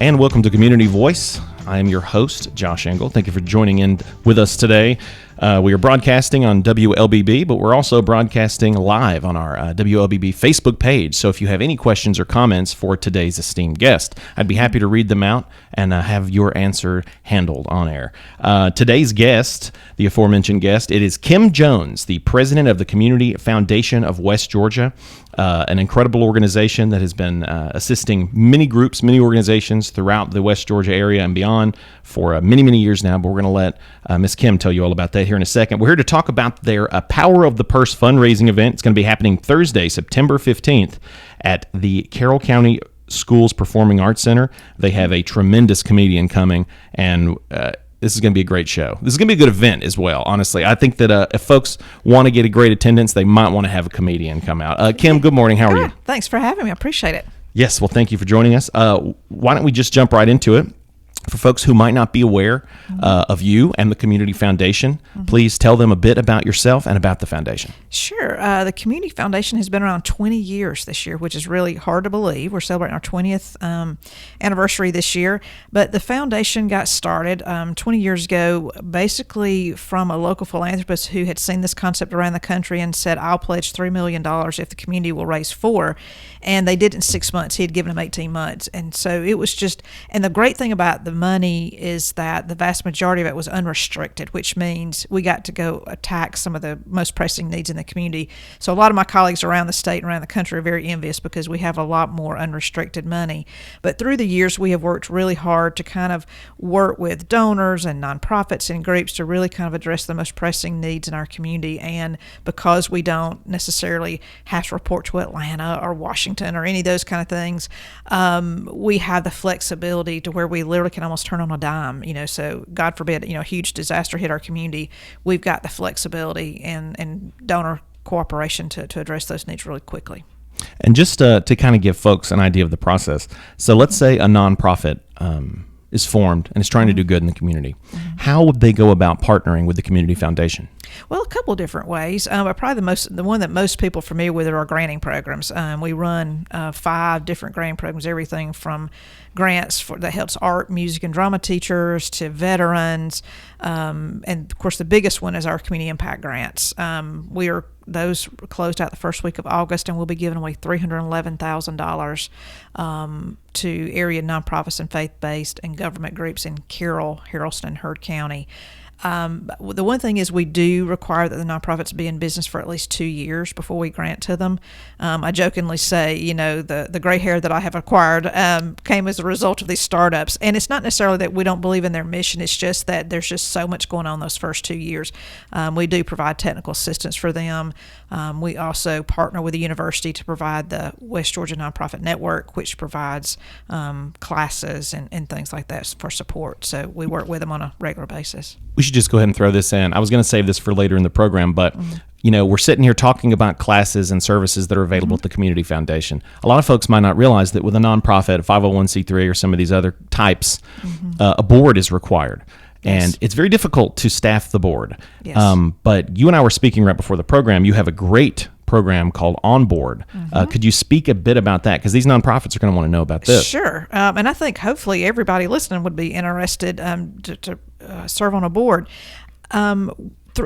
And welcome to Community Voice. I am your host, Josh Engel. Thank you for joining in with us today. We are broadcasting on WLBB, but we're also broadcasting live on our WLBB Facebook page. So if you have any questions or comments for today's esteemed guest, I'd be happy to read them out and have your answer handled on air. Today's guest, the aforementioned guest, it is Kim Jones, the president of the Community Foundation of West Georgia, an incredible organization that has been assisting many groups, many organizations throughout the West Georgia area and beyond for many, many years now. But we're going to let Ms. Kim tell you all about that here in a second. We're here to talk about their Power of the Purse fundraising event. It's going to be happening Thursday, September 15th at the Carroll County Schools Performing Arts Center. They have a tremendous comedian coming, and this is going to be a great show. This is going to be a good event as well, honestly. I think that if folks want to get a great attendance, they might want to have a comedian come out. Kim, good morning. How are you? Thanks for having me. I appreciate it. Yes, well, thank you for joining us. Why don't we just jump right into it? For folks who might not be aware of you and the Community Foundation, please tell them a bit about yourself and about the foundation. Sure. The Community Foundation has been around 20 years this year, which is really hard to believe. We're celebrating our 20th anniversary this year. But the foundation got started 20 years ago, basically from a local philanthropist who had seen this concept around the country and said, I'll pledge $3 million if the community will raise $4 million. And they did it in 6 months. He had given them 18 months. And so it was just, and the great thing about the money is that the vast majority of it was unrestricted, which means we got to go attack some of the most pressing needs in the community. So a lot of my colleagues around the state and around the country are very envious because we have a lot more unrestricted money. But through the years, we have worked really hard to kind of work with donors and nonprofits and groups to really kind of address the most pressing needs in our community. And because we don't necessarily have to report to Atlanta or Washington or any of those kind of things, we have the flexibility to where we literally can almost turn on a dime, so God forbid, a huge disaster hit our community. We've got the flexibility and donor cooperation to address those needs really quickly. And just to kind of give folks an idea of the process. So let's say a nonprofit is formed and is trying to do good in the community. How would they go about partnering with the Community Foundation? Well, a couple of different ways. But probably the one that most people are familiar with are our granting programs. We run 5 different granting programs, everything from grants that helps art, music, and drama teachers to veterans. And of course, the biggest one is our community impact grants. Those closed out the first week of August, and we'll be giving away $311,000 to area nonprofits and faith-based and government groups in Carroll, Haralson, and Heard County. The one thing is we do require that the nonprofits be in business for at least 2 years before we grant to them. I jokingly say, the gray hair that I have acquired came as a result of these startups. And it's not necessarily that we don't believe in their mission. It's just that there's just so much going on those first 2 years. We do provide technical assistance for them. We also partner with the university to provide the West Georgia Nonprofit Network, which provides classes and things like that for support. So we work with them on a regular basis. We should just go ahead and throw this in. I was going to save this for later in the program, but we're sitting here talking about classes and services that are available at the Community Foundation. A lot of folks might not realize that with a nonprofit, a 501c3, or some of these other types, a board is required. And it's very difficult to staff the board. Yes. But you and I were speaking right before the program. You have a great program called On Board. Could you speak a bit about that? Because these nonprofits are going to want to know about this. Sure. And I think hopefully everybody listening would be interested to serve on a board.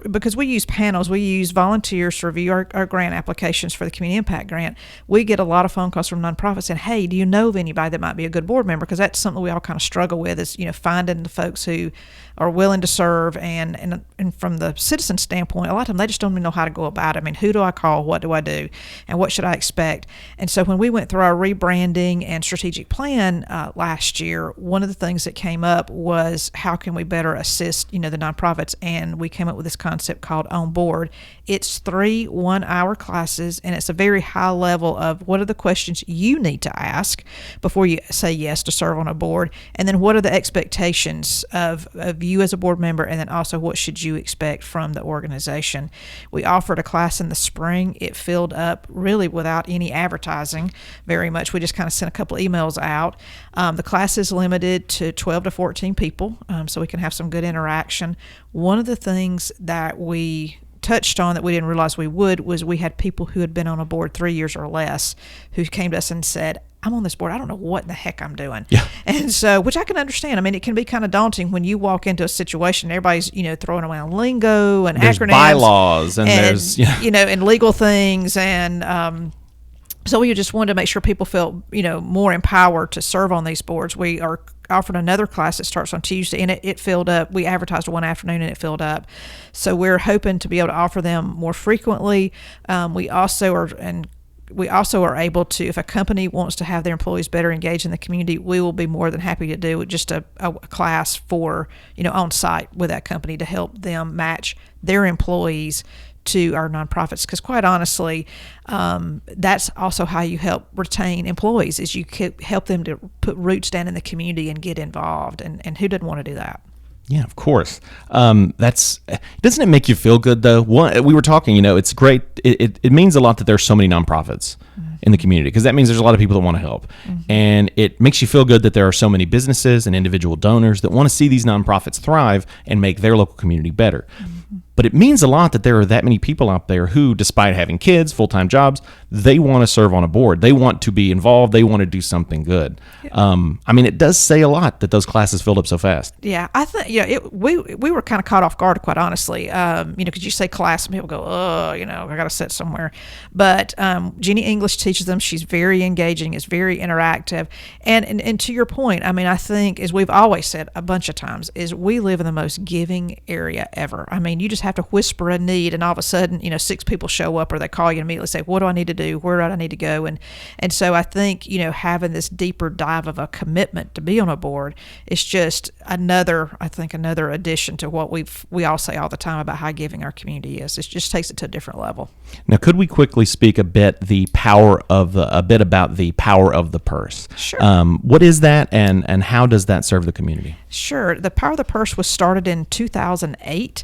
Because we use panels, we use volunteers to review our grant applications for the Community Impact Grant. We get a lot of phone calls from nonprofits saying, hey, do you know of anybody that might be a good board member? Because that's something we all kind of struggle with is, finding the folks who are willing to serve. And from the citizen standpoint, a lot of them, they just don't even know how to go about it. I mean, who do I call? What do I do? And what should I expect? And so when we went through our rebranding and strategic plan last year, one of the things that came up was how can we better assist, the nonprofits? And we came up with this concept called On Board. It's 3 one-hour classes, and it's a very high level of what are the questions you need to ask before you say yes to serve on a board, and then what are the expectations of you as a board member, and then also what should you expect from the organization. We offered a class in the spring. It filled up really without any advertising very much. We just kind of sent a couple emails out. The class is limited to 12 to 14 people, so we can have some good interaction. One of the things that we touched on that we didn't realize we would was we had people who had been on a board 3 years or less who came to us and said, I'm on this board. I don't know what in the heck I'm doing. Yeah. And so, which I can understand. I mean, it can be kind of daunting when you walk into a situation, everybody's, throwing around lingo and there's acronyms. Bylaws and there's, and legal things. And, so we just wanted to make sure people felt, more empowered to serve on these boards. We are offered another class that starts on Tuesday, and it filled up. We advertised one afternoon, and it filled up. So we're hoping to be able to offer them more frequently. We also are able to, if a company wants to have their employees better engaged in the community, we will be more than happy to do just a class for, on site with that company to help them match their employees to our nonprofits, because quite honestly, that's also how you help retain employees, is you help them to put roots down in the community and get involved, and who doesn't want to do that? Yeah, of course. Doesn't it make you feel good though? We were talking, it's great. It means a lot that there's so many nonprofits in the community, because that means there's a lot of people that want to help. And it makes you feel good that there are so many businesses and individual donors that want to see these nonprofits thrive and make their local community better. But it means a lot that there are that many people out there who, despite having kids, full-time jobs, they want to serve on a board. They want to be involved. They want to do something good. It does say a lot that those classes filled up so fast. Yeah, I think we were kind of caught off guard, quite honestly. Because you say class and people go, I got to sit somewhere. But Jeannie English teaches them. She's very engaging. Is very interactive. And to your point, I think, as we've always said a bunch of times, is we live in the most giving area ever. You just have to whisper a need, and all of a sudden, 6 people show up, or they call you and immediately say, what do I need to do? Where do I need to go? And so I think, having this deeper dive of a commitment to be on a board is just another addition to what we all say all the time about how giving our community is. It just takes it to a different level. Now, could we quickly speak a bit about the power of the purse? Sure. What is that, and how does that serve the community? Sure. The Power of the Purse was started in 2008,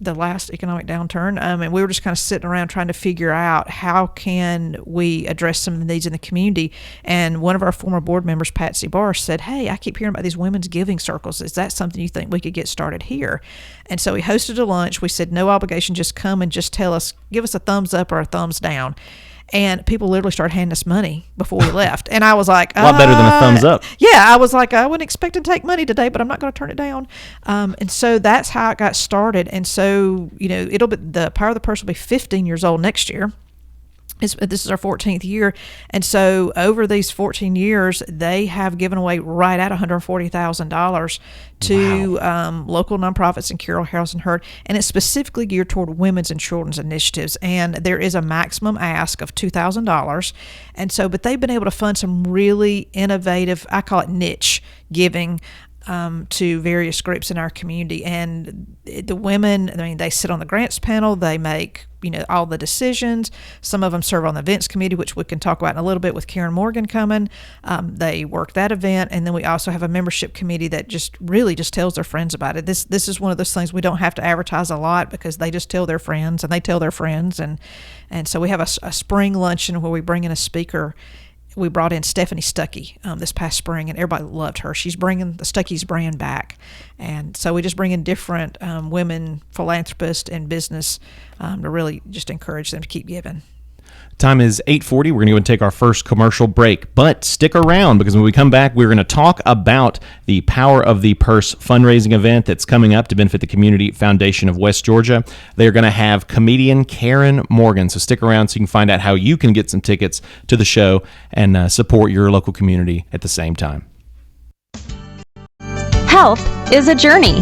the last economic downturn, and we were just kind of sitting around trying to figure out how can we address some of the needs in the community. And one of our former board members, Patsy Barr, said, hey, I keep hearing about these women's giving circles. Is that something you think we could get started here? And so we hosted a lunch. We said, no obligation, just come and just give us a thumbs up or a thumbs down. And people literally started handing us money before we left. And I was like, a lot better than a thumbs up. Yeah, I was like, I wouldn't expect to take money today, but I'm not going to turn it down. And so that's how it got started. And so, the Power of the Purse will be 15 years old next year. This is our 14th year. And so over these 14 years, they have given away right at $140,000 to local nonprofits in Carroll, Harrison, Hurd. And it's specifically geared toward women's and children's initiatives. And there is a maximum ask of $2,000. And so, but they've been able to fund some really innovative, I call it niche giving, to various groups in our community. And the women, they sit on the grants panel, they make, all the decisions. Some of them serve on the events committee, which we can talk about in a little bit with Karen Morgan coming. They work that event. And then we also have a membership committee that just tells their friends about it. This is one of those things we don't have to advertise a lot, because they just tell their friends and they tell their friends. And so we have a spring luncheon where we bring in a speaker. We brought in Stephanie Stuckey this past spring, and everybody loved her. She's bringing the Stuckey's brand back. And so we just bring in different women philanthropists and business to really just encourage them to keep giving. Time is 8:40. We're going to go and take our first commercial break, but stick around, because when we come back, we're going to talk about the Power of the Purse fundraising event that's coming up to benefit the Community Foundation of West Georgia. They're going to have comedian Karen Morgan, so stick around so you can find out how you can get some tickets to the show and support your local community at the same time. Health is a journey.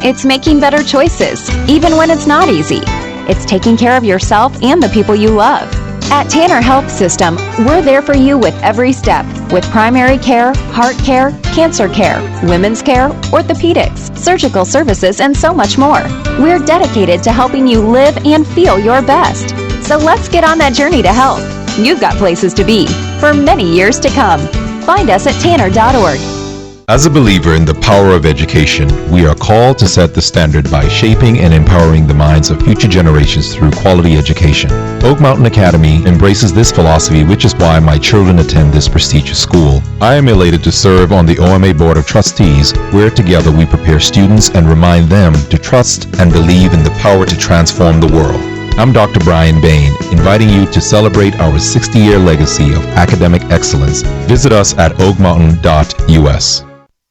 It's making better choices, even when it's not easy. It's taking care of yourself and the people you love. At Tanner Health System, we're there for you with every step, with primary care, heart care, cancer care, women's care, orthopedics, surgical services, and so much more. We're dedicated to helping you live and feel your best. So let's get on that journey to health. You've got places to be for many years to come. Find us at tanner.org. As a believer in the power of education, we are called to set the standard by shaping and empowering the minds of future generations through quality education. Oak Mountain Academy embraces this philosophy, which is why my children attend this prestigious school. I am elated to serve on the OMA Board of Trustees, where together we prepare students and remind them to trust and believe in the power to transform the world. I'm Dr. Brian Bain, inviting you to celebrate our 60-year legacy of academic excellence. Visit us at oakmountain.us.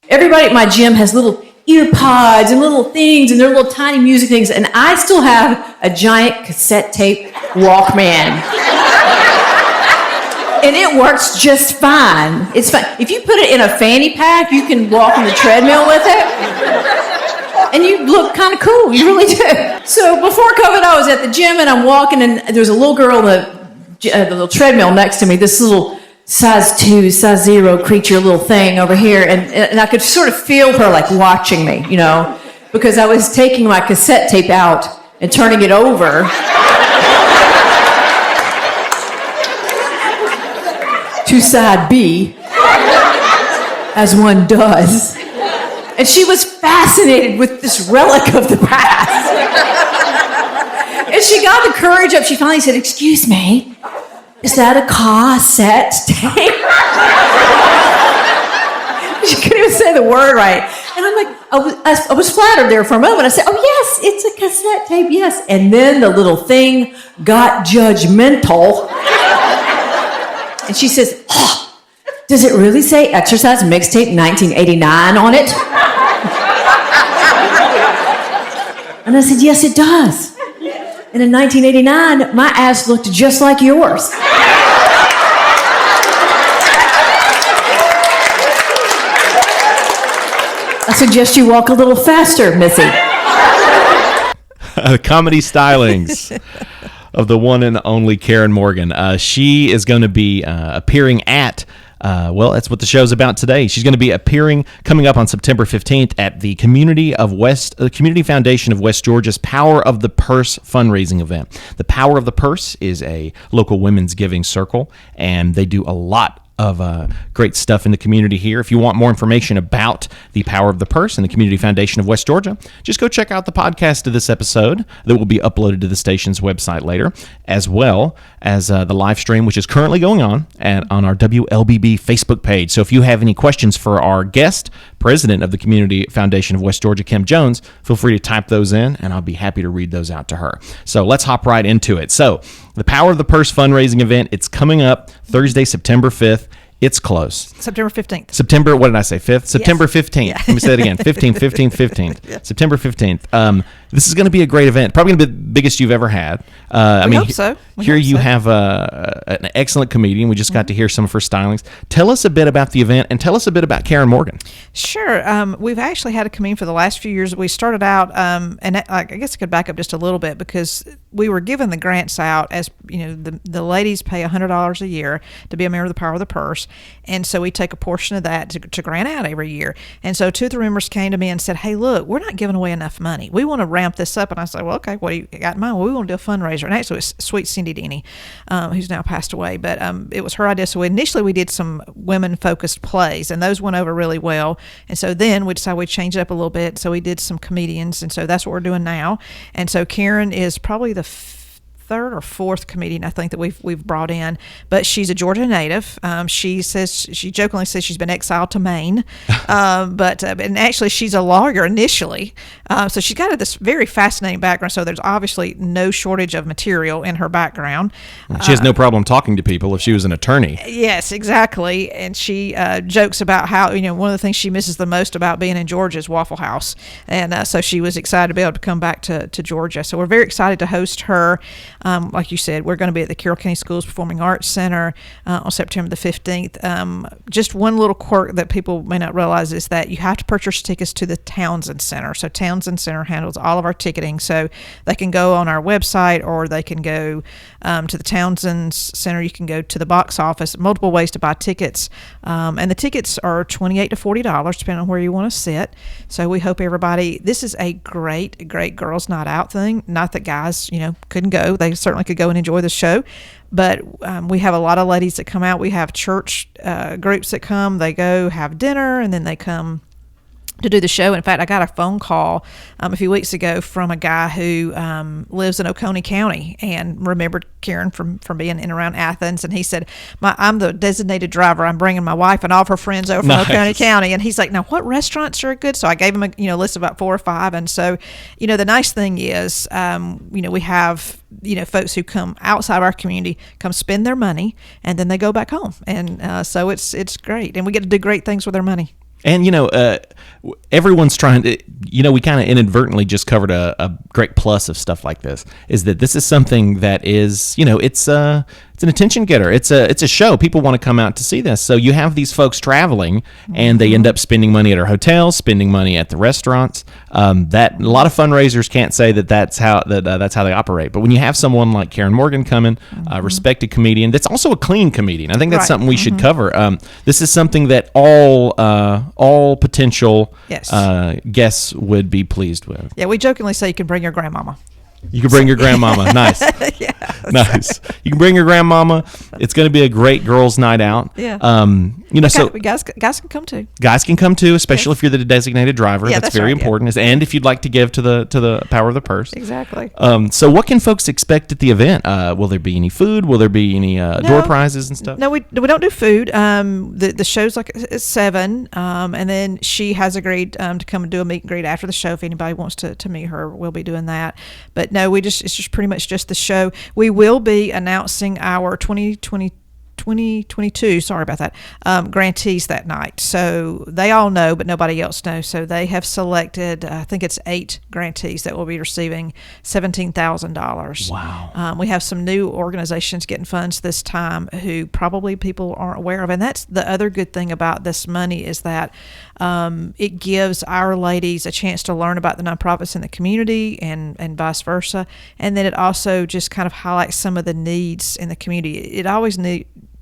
Everybody at my gym has little ear pods and little things, and they're little tiny music things, and I still have a giant cassette tape Walkman. And it works just fine. It's fine. If you put it in a fanny pack, you can walk on the treadmill with it. And you look kind of cool. You really do. So before COVID, I was at the gym, and I'm walking, and there's a little girl on the little treadmill next to me, this little size 2, size 0 creature little thing over here. And I could sort of feel her like watching me, you know, because I was taking my cassette tape out and turning it over to side B, as one does. And she was fascinated with this relic of the past. And she got the courage up. She finally said, "Excuse me, is that a cassette tape?" She couldn't even say the word right. And I'm like, I was flattered there for a moment. I said, "Oh, yes, it's a cassette tape, yes." And then the little thing got judgmental. And she says, "Oh, does it really say Exercise Mixtape 1989 on it?" And I said, "Yes, it does. And in 1989, my ass looked just like yours." I suggest you walk a little faster, Missy. Comedy stylings of the one and only Karen Morgan. She is going to be appearing at, that's what the show's about today. She's going to be coming up on September 15th at the Community Foundation of West Georgia's Power of the Purse fundraising event. The Power of the Purse is a local women's giving circle, and they do a lot of great stuff in the community here. If you want more information about the Power of the Purse and the Community Foundation of West Georgia, just go check out the podcast of this episode that will be uploaded to the station's website later, as well as the live stream, which is currently going on on our WLBB Facebook page. So if you have any questions for our guest, president of the Community Foundation of West Georgia, Kim Jones, feel free to type those in, and I'll be happy to read those out to her. So let's hop right into it. So the Power of the Purse fundraising event, it's coming up Thursday, September 5th. It's close. September 15th. September, what did I say, 5th? September 15th. Yeah. Let me say that again. 15th. Yeah. September 15th. This is going to be a great event. Probably going to be the biggest you've ever had. We hope so. Here you have an excellent comedian. We just got to hear some of her stylings. Tell us a bit about the event, and tell us a bit about Karen Morgan. Sure. We've actually had a comedian for the last few years. We started out, and I guess I could back up just a little bit, because we were given the grants out as, the ladies pay $100 a year to be a member of the Power of the Purse. And so we take a portion of that to grant out every year. And so two of the members came to me and said, "Hey, look, we're not giving away enough money. We want to ramp this up." And I said, "Well, okay, what do you got in mind?" "Well, we want to do a fundraiser." And actually, it was sweet Cindy Denny, who's now passed away. But it was her idea. So initially, we did some women-focused plays, and those went over really well. And so then we decided we'd change it up a little bit. So we did some comedians, and so that's what we're doing now. And so Karen is probably the third or fourth comedian I think that we've brought in, but she's a Georgia native. She jokingly says she's been exiled to Maine, and actually she's a lawyer initially, so she's got this very fascinating background. So there's obviously no shortage of material in her background. She has no problem talking to people if she was an attorney. Yes, exactly. And she jokes about how one of the things she misses the most about being in Georgia is Waffle House, and so she was excited to be able to come back to Georgia. So we're very excited to host her. Like you said, we're going to be at the Carroll County Schools Performing Arts Center on September the 15th. Just one little quirk that people may not realize is that you have to purchase tickets to the Townsend Center. So Townsend Center handles all of our ticketing. So they can go on our website, or they can go to the Townsend Center. You can go to the box office. Multiple ways to buy tickets. And the tickets are $28 to $40, depending on where you want to sit. So we hope everybody, this is a great, great girls' night out thing. Not that guys, couldn't go. They certainly could go and enjoy the show, but we have a lot of ladies that come out. We have church groups that come. They go have dinner, and then they come to do the show. In fact, I got a phone call a few weeks ago from a guy who lives in Oconee County and remembered Karen from being in and around Athens. And he said, I'm the designated driver. I'm bringing my wife and all of her friends over from Oconee County. And he's like, now what restaurants are good? So I gave him a list of about 4 or 5. And so, the nice thing is, we have, folks who come outside of our community, come spend their money, and then they go back home. And so it's great. And we get to do great things with their money. And, everyone's trying to, we kind of inadvertently just covered a great plus of stuff like this, is that this is something that is, it's an attention getter. It's a show. People want to come out to see this. So you have these folks traveling, and they end up spending money at our hotels, spending money at the restaurants. That a lot of fundraisers can't say that's how they operate. But when you have someone like Karen Morgan coming, a respected comedian, that's also a clean comedian. I think that's something we should cover. This is something that all potential guests would be pleased with. Yeah, we jokingly say you can bring your grandmama. You can bring your grandmama. Nice. Yeah. Nice. You can bring your grandmama. It's going to be a great girls' night out. Yeah. So guys can come too. Guys can come too, especially if you're the designated driver. Yeah, that's very right, important. And if you'd like to give to the power of the purse. Exactly. So what can folks expect at the event? Will there be any food? Will there be any door prizes and stuff? No, we don't do food. The show's like at 7, and then she has agreed to come and do a meet and greet after the show. If anybody wants to meet her, we'll be doing that. But no, it's just pretty much just the show. We will be announcing our 2022, sorry about that, grantees that night. So they all know, but nobody else knows. So they have selected, I think it's 8 grantees that will be receiving $17,000. Wow. We have some new organizations getting funds this time who probably people aren't aware of. And that's the other good thing about this money, is that it gives our ladies a chance to learn about the nonprofits in the community and vice versa. And then it also just kind of highlights some of the needs in the community. It always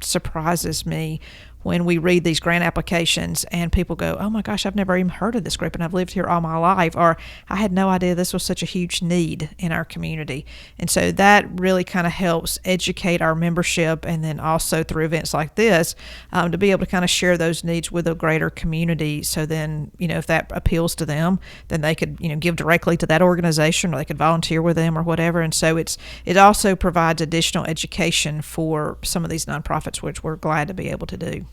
surprises me when we read these grant applications and people go, oh my gosh, I've never even heard of this group and I've lived here all my life, or I had no idea this was such a huge need in our community. And so that really kind of helps educate our membership, and then also through events like this, to be able to kind of share those needs with a greater community. So then, if that appeals to them, then they could, give directly to that organization, or they could volunteer with them or whatever. And so it also provides additional education for some of these nonprofits, which we're glad to be able to do.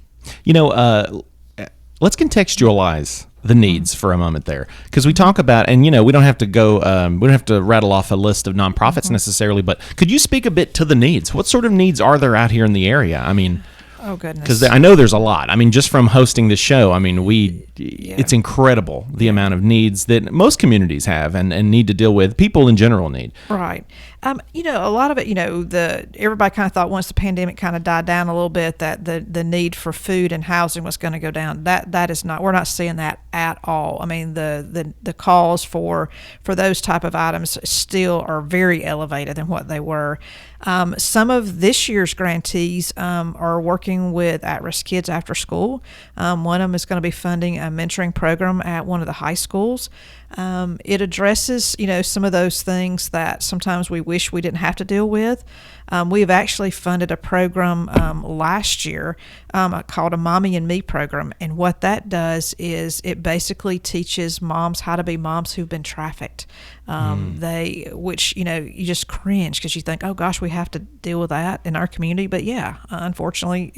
Let's contextualize the needs for a moment there, because we talk about, and we don't have to go, we don't have to rattle off a list of nonprofits necessarily, but could you speak a bit to the needs? What sort of needs are there out here in the area? I mean, oh goodness, because I know there's a lot. I mean, just from hosting the show, I mean, it's incredible the amount of needs that most communities have and need to deal with. People in general need. Right. A lot of it, everybody kind of thought once the pandemic kind of died down a little bit that the need for food and housing was going to go down. That is not, we're not seeing that at all. I mean, the calls for those type of items still are very elevated than what they were. Some of this year's grantees are working with at-risk kids after school. One of them is going to be funding a mentoring program at one of the high schools. It addresses, some of those things that sometimes we wish we didn't have to deal with. We have actually funded a program last year called a Mommy and Me program. And what that does is it basically teaches moms how to be moms who've been trafficked. Which, you just cringe because you think, oh gosh, we have to deal with that in our community. But yeah, unfortunately,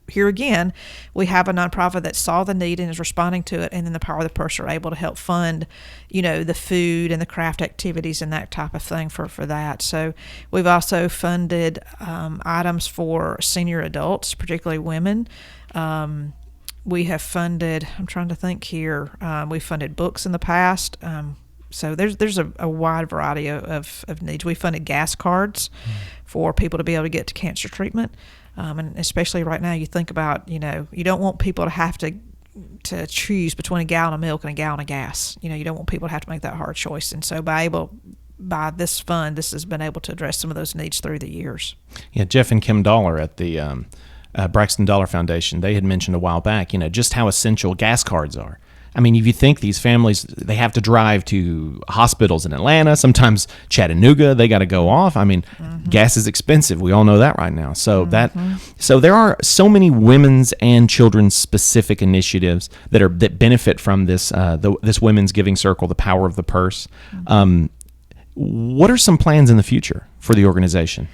here again, we have a nonprofit that saw the need and is responding to it. And then the Power of the Purse are able to help fund, the food and the craft activities and that type of thing for that. So we've also funded items for senior adults, particularly women. We have funded, I'm trying to think here, we funded books in the past. So there's a wide variety of needs. We funded gas cards for people to be able to get to cancer treatment. And especially right now, you think about, you don't want people to have to choose between a gallon of milk and a gallon of gas. You don't want people to have to make that hard choice. And so by this fund, this has been able to address some of those needs through the years. Yeah, Jeff and Kim Dollar at the Braxton Dollar Foundation, they had mentioned a while back, just how essential gas cards are. I mean, if you think these families, they have to drive to hospitals in Atlanta, sometimes Chattanooga, they got to go off. I mean, gas is expensive. We all know that right now. So so there are so many women's and children's specific initiatives that benefit from this this Women's Giving Circle, the Power of the Purse. What are some plans in the future for the organization?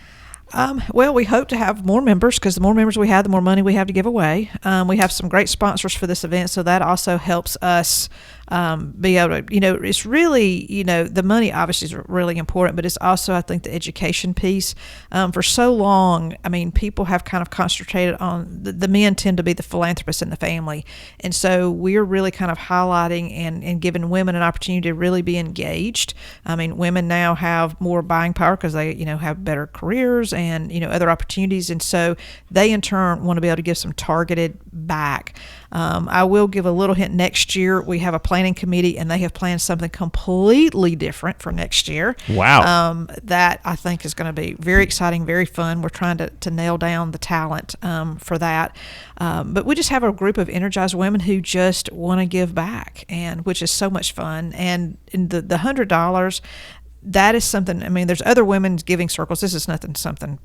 Well, we hope to have more members, because the more members we have, the more money we have to give away. We have some great sponsors for this event, so that also helps us be able to, it's really, the money obviously is really important, but it's also, I think, the education piece. For so long, I mean, people have kind of concentrated on, the men tend to be the philanthropists in the family. And so we're really kind of highlighting and giving women an opportunity to really be engaged. I mean, women now have more buying power because they, have better careers and, other opportunities. And so they, in turn, want to be able to give some targeted back. I will give a little hint. Next year, we have a planning committee, and they have planned something completely different for next year. Wow. That I think is going to be very exciting, very fun. We're trying to nail down the talent for that. But we just have a group of energized women who just want to give back, and which is so much fun. And in the $100, that is something, I mean, there's other women's giving circles. This is something,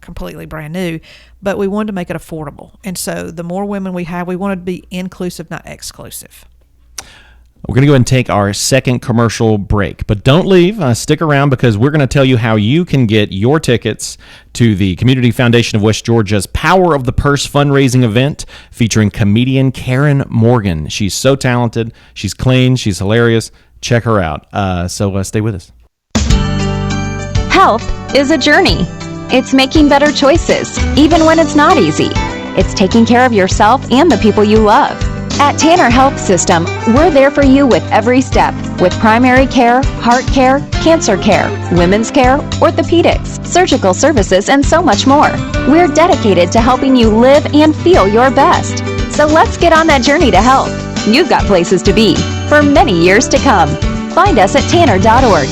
completely brand new, but we wanted to make it affordable. And so the more women we have, we wanted to be inclusive, not exclusive. We're going to go ahead and take our second commercial break, but don't leave. Stick around, because we're going to tell you how you can get your tickets to the Community Foundation of West Georgia's Power of the Purse fundraising event featuring comedian Karen Morgan. She's so talented. She's clean. She's hilarious. Check her out. So stay with us. Health is a journey. It's making better choices, even when it's not easy. It's taking care of yourself and the people you love. At Tanner Health System, we're there for you with every step, with primary care, heart care, cancer care, women's care, orthopedics, surgical services, and so much more. We're dedicated to helping you live and feel your best. So let's get on that journey to health. You've got places to be for many years to come. Find us at tanner.org.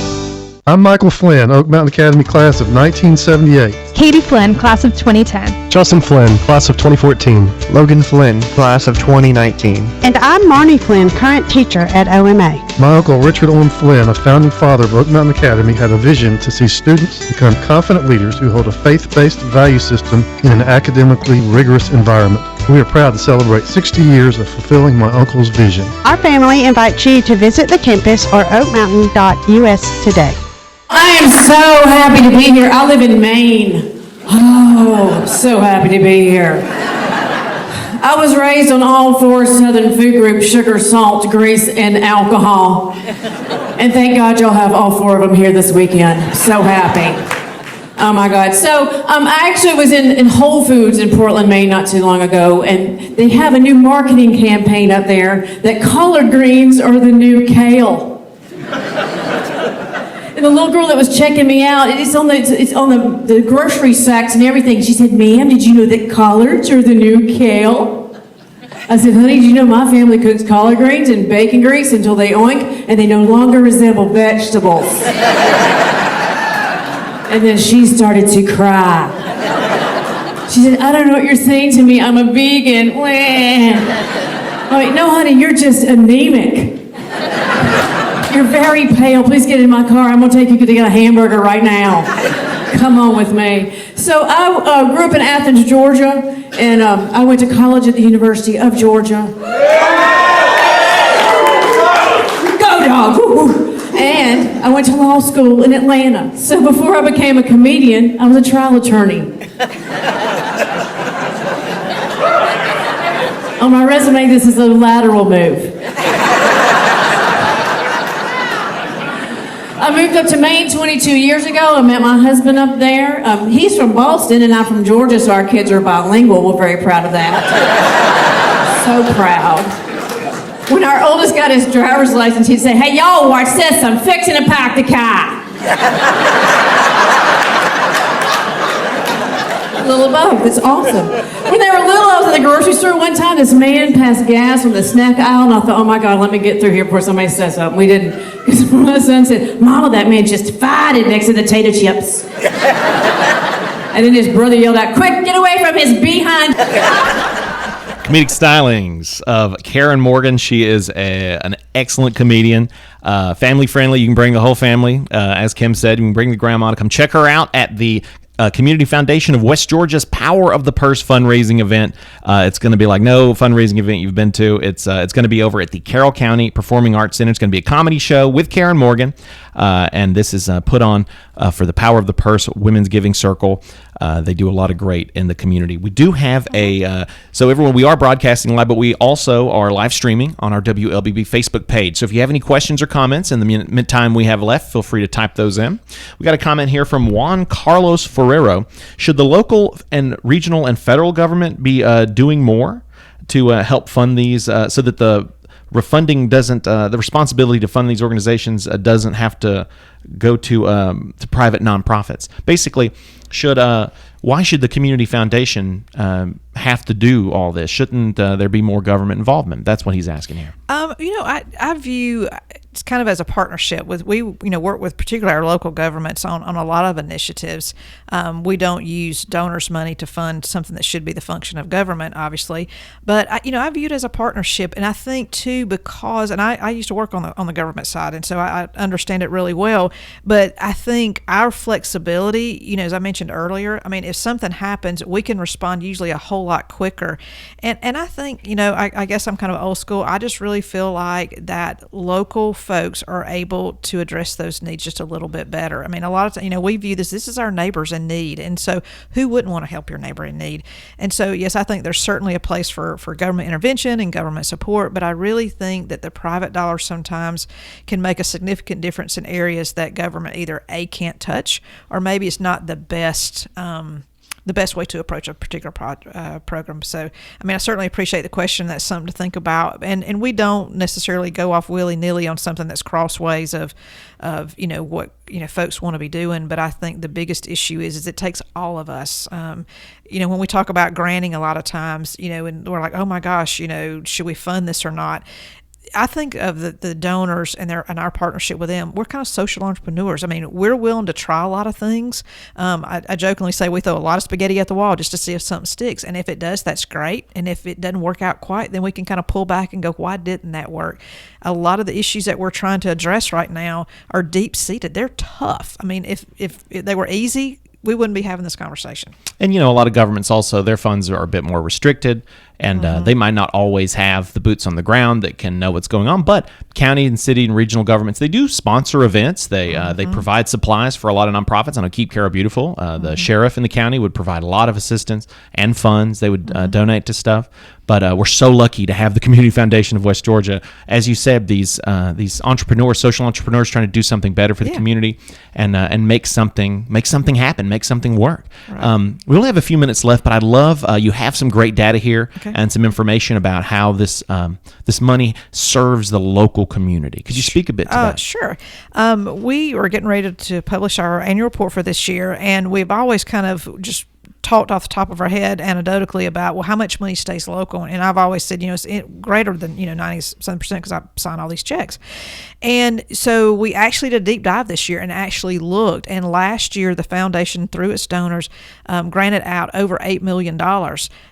I'm Michael Flynn, Oak Mountain Academy class of 1978. Katie Flynn, class of 2010. Justin Flynn, class of 2014. Logan Flynn, class of 2019. And I'm Marnie Flynn, current teacher at OMA. My uncle Richard Owen Flynn, a founding father of Oak Mountain Academy, had a vision to see students become confident leaders who hold a faith-based value system in an academically rigorous environment. We are proud to celebrate 60 years of fulfilling my uncle's vision. Our family invites you to visit the campus or oakmountain.us today. I am so happy to be here. I live in Maine. Oh, I'm so happy to be here. I was raised on all four Southern food groups: sugar, salt, grease, and alcohol. And thank God y'all have all four of them here this weekend. So happy. Oh my God. So I actually was in Whole Foods in Portland, Maine not too long ago, and they have a new marketing campaign up there that collard greens are the new kale. And the little girl that was checking me out, it's on the grocery sacks and everything. She said, "Ma'am, did you know that collards are the new kale?" I said, "Honey, did you know my family cooks collard greens and bacon grease until they oink and they no longer resemble vegetables?" And then she started to cry. She said, "I don't know what you're saying to me. I'm a vegan." I'm like, "No, honey, you're just anemic. You're very pale. Please get in my car. I'm going to take you to get a hamburger right now. Come on with me." So I grew up in Athens, Georgia, and I went to college at the University of Georgia. Go, dog. And I went to law school in Atlanta. So before I became a comedian, I was a trial attorney. On my resume, this is a lateral move. I moved up to Maine 22 years ago. I met my husband up there. He's from Boston and I'm from Georgia, so our kids are bilingual. We're very proud of that. So proud. When our oldest got his driver's license, he'd say, "Hey, y'all, watch this. I'm fixing to park the car." A little above. It's awesome. When they were little, I was at the grocery store one time. This man passed gas on the snack aisle, and I thought, "Oh my God, let me get through here before somebody says something." We didn't. Because my son said, "Mama, that man just farted next to the potato chips." And then his brother yelled out, "Quick, get away from his behind." Comedic stylings of Karen Morgan. She is an excellent comedian, family friendly. You can bring the whole family. As Kim said, you can bring the grandma to come check her out at the Community Foundation of West Georgia's Power of the Purse fundraising event. It's going to be like no fundraising event you've been to. It's going to be over at the Carroll County Performing Arts Center. It's going to be a comedy show with Karen Morgan, and this is put on for the Power of the Purse Women's Giving Circle. They do a lot of great in the community. We do have so everyone, we are broadcasting live, but we also are live streaming on our WLBB Facebook page. So if you have any questions or comments in the time we have left, feel free to type those in. We got a comment here from Juan Carlos Ferrero. Should the local and regional and federal government be doing more to help fund these so that the refunding doesn't, the responsibility to fund these organizations doesn't have to go to private nonprofits? Basically, why should the Community Foundation have to do all this? Shouldn't there be more government involvement? That's what he's asking here. I view it's kind of as a partnership with work with particularly our local governments on a lot of initiatives. We don't use donors' money to fund something that should be the function of government, obviously, but I view it as a partnership, and I think too because I used to work on the government side, and so I understand it really well. But I think our flexibility, as I mentioned earlier, I mean, if something happens, we can respond usually a whole lot quicker, and I think I guess I'm kind of old school. I just really feel like that local folks are able to address those needs just a little bit better. I mean, a lot of times, we view this is our neighbors in need, and so who wouldn't want to help your neighbor in need? And so, yes, I think there's certainly a place for government intervention and government support, but I really think that the private dollar sometimes can make a significant difference in areas that government either can't touch, or maybe it's not the best way to approach a particular program. So, I mean, I certainly appreciate the question. That's something to think about. And we don't necessarily go off willy-nilly on something that's crossways of what folks want to be doing. But I think the biggest issue is it takes all of us. When we talk about granting a lot of times, and we're like, oh my gosh, should we fund this or not? I think of the donors and our partnership with them. We're kind of social entrepreneurs. I mean, we're willing to try a lot of things. I jokingly say we throw a lot of spaghetti at the wall just to see if something sticks. And if it does, that's great. And if it doesn't work out quite, then we can kind of pull back and go, why didn't that work? A lot of the issues that we're trying to address right now are deep-seated. They're tough. I mean, if they were easy, we wouldn't be having this conversation. And, a lot of governments also, their funds are a bit more restricted, and they might not always have the boots on the ground that can know what's going on. But county and city and regional governments, they do sponsor events. They provide supplies for a lot of nonprofits. I know Keep Carroll Beautiful, the sheriff in the county would provide a lot of assistance and funds. They would donate to stuff. But we're so lucky to have the Community Foundation of West Georgia. As you said, these entrepreneurs, social entrepreneurs, trying to do something better for the community and make something happen, make something work. Right. We only have a few minutes left, but I'd love you have some great data here and some information about how this money serves the local community. Could you speak a bit to that? Sure. We are getting ready to publish our annual report for this year, and we've always kind of just talked off the top of our head anecdotally about, well, how much money stays local. And I've always said, it's greater than, 97% because I sign all these checks. And so we actually did a deep dive this year and actually looked. And last year, the foundation, through its donors, granted out over $8 million.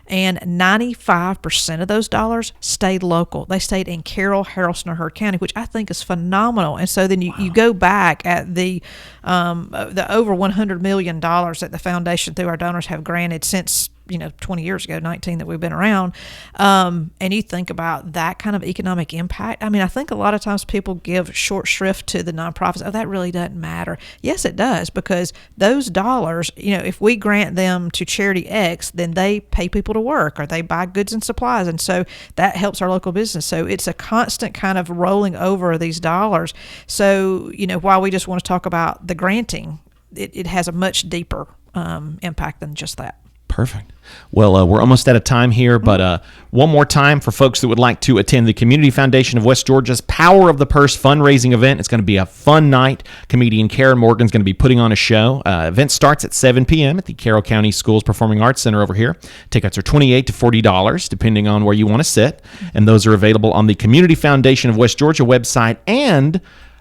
And 95% of those dollars stayed local. They stayed in Carroll, Haralson, or Heard County, which I think is phenomenal. And so then you go back at the over $100 million that the foundation through our donors have granted since 20 years ago, 19 that we've been around, and you think about that kind of economic impact. I mean, I think a lot of times people give short shrift to the nonprofits. Oh, that really doesn't matter. Yes, it does, because those dollars, if we grant them to Charity X, then they pay people to work or they buy goods and supplies, and so that helps our local business. So it's a constant kind of rolling over of these dollars. So, while we just want to talk about the granting, it has a much deeper impact than just that. Perfect. Well, we're almost out of time here, but one more time for folks that would like to attend the Community Foundation of West Georgia's Power of the Purse fundraising event. It's going to be a fun night. Comedian Karen Morgan is going to be putting on a show. Event starts at 7 p.m. at the Carroll County Schools Performing Arts Center over here. Tickets are $28 to $40, depending on where you want to sit, and those are available on the Community Foundation of West Georgia website and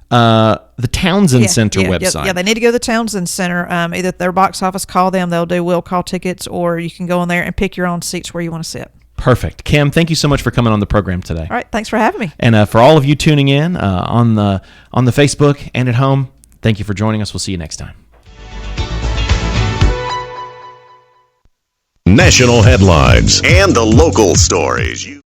the Townsend Center website. Yeah, they need to go to the Townsend Center. Either their box office, call them. They'll do will call tickets, or you can go on there and pick your own seats where you want to sit. Perfect. Kim, thank you so much for coming on the program today. All right, thanks for having me. And for all of you tuning in on the Facebook and at home, thank you for joining us. We'll see you next time. National headlines and the local stories.